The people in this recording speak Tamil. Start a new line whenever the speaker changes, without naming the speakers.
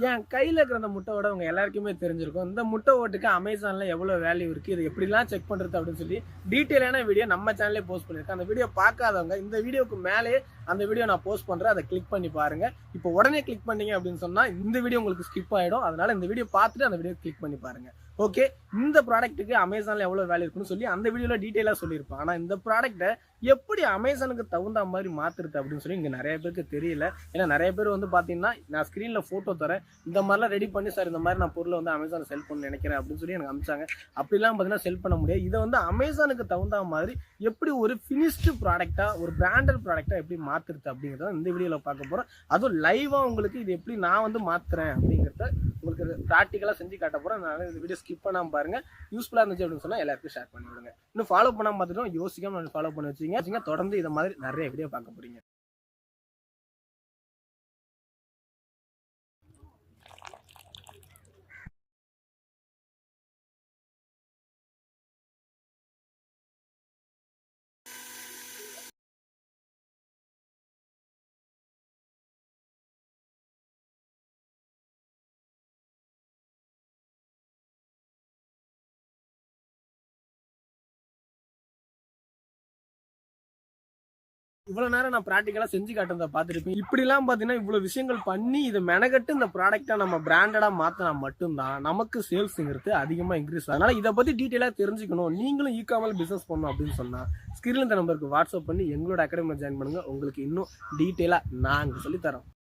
என் கையில இருக்கிற அந்த முட்டை ஓட உங்க எல்லாருக்குமே தெரிஞ்சிருக்கும். இந்த முட்டை ஓட்டுக்கு அமேசான்ல எவ்வளவு வேல்யூ இருக்கு, இது எப்படிலாம் செக் பண்றது அப்படின்னு சொல்லி டீட்டெயிலான வீடியோ நம்ம சேனல்லே போஸ்ட் பண்ணிருக்கேன். அந்த வீடியோ பார்க்காதவங்க இந்த வீடியோக்கு மேலே அந்த வீடியோ நான் போஸ்ட் பண்றேன், அதை கிளிக் பண்ணி பாருங்க. இப்போ உடனே கிளிக் பண்ணீங்க அப்படின்னு சொன்னா இந்த வீடியோ உங்களுக்கு ஸ்கிப் ஆயிடும். அதனால இந்த வீடியோ பார்த்துட்டு அந்த வீடியோ கிளிக் பண்ணி பாருங்க. ஓகே, இந்த ப்ராடக்ட்டுக்கு அமேசான்ல எவ்வளவு வேல்யூ இருக்குன்னு சொல்லி அந்த வீடியோல டீட்டெயிலா சொல்லியிருப்பேன். ஆனா இந்த ப்ராடக்ட்டை எப்படி அமேசானுக்கு தகுந்த மாதிரி மாத்துறது அப்படின்னு சொல்லி இங்க நிறைய பேருக்கு தெரியல. ஏன்னா நிறைய பேர் வந்து பாத்தீங்கன்னா நான் ஸ்கிரீன்ல போட்டோ தரேன், இந்த மாதிரிலாம் ரெடி பண்ணி சார் இந்த மாதிரி நான் பொருளை வந்து அமேசான் செல் பண்ண நினைக்கிறேன் அப்படின்னு சொல்லி எனக்கு அனுப்பிச்சாங்க. அப்படிலாம் பார்த்தீங்கன்னா செல் பண்ண முடியாது. இதை வந்து அமேசானுக்கு தகுந்த மாதிரி எப்படி ஒரு ஃபினிஷ்டு ப்ராடக்டா, ஒரு பிராண்டட் ப்ராடக்டா எப்படி மாத்துறது அப்படிங்கிறத இந்த வீடியோல பார்க்க போறோம். அதுவும் லைவா உங்களுக்கு இது எப்படி நான் வந்து மாத்துறேன் அப்படிங்கிறத உங்களுக்கு ப்ராக்டிக்கலா செஞ்சு காட்ட போறேன். அதனால இந்த வீடியோ ஸ்கிப் பண்ணாம பாருங்க. யூஸ்ஃபுல்லா இருந்துச்சு அப்படின்னு சொன்னா எல்லாருக்கும் ஷேர் பண்ணி விடுங்க. இன்னும் ஃபாலோ பண்ணாம பார்த்துட்டோம், யோசிக்காம ஃபாலோ பண்ணி வச்சுங்க. தொடர்ந்து இதை மாதிரி நிறைய வீடியோ பார்க்க போறீங்க. இவ்வளவு நேரம் நான் ப்ராக்டிக்கலா செஞ்சு காட்டுறதை பார்த்துருப்பேன். இப்படிலாம் பார்த்தீங்கன்னா இவ்வளவு விஷயங்கள் பண்ணி இதை மெனகட்டு இந்த ப்ராடக்டா நம்ம பிராண்டடா மாத்தினா மட்டும்தான் நமக்கு சேல்ஸ்ங்கிறது அதிகமா இன்க்ரீஸ். அதனால இதை பத்தி டீட்டெயிலா தெரிஞ்சுக்கணும், நீங்களும் இ-காமர்ஸ் பிசினஸ் பண்ணணும் அப்படின்னு சொன்னா ஸ்கிரீன்ல இந்த நம்பருக்கு வாட்ஸ்அப் பண்ணி எங்களோட அகாடமியில் ஜாயின் பண்ணுங்க. உங்களுக்கு இன்னும் டீட்டெயிலா நாங்க சொல்லி தரோம்.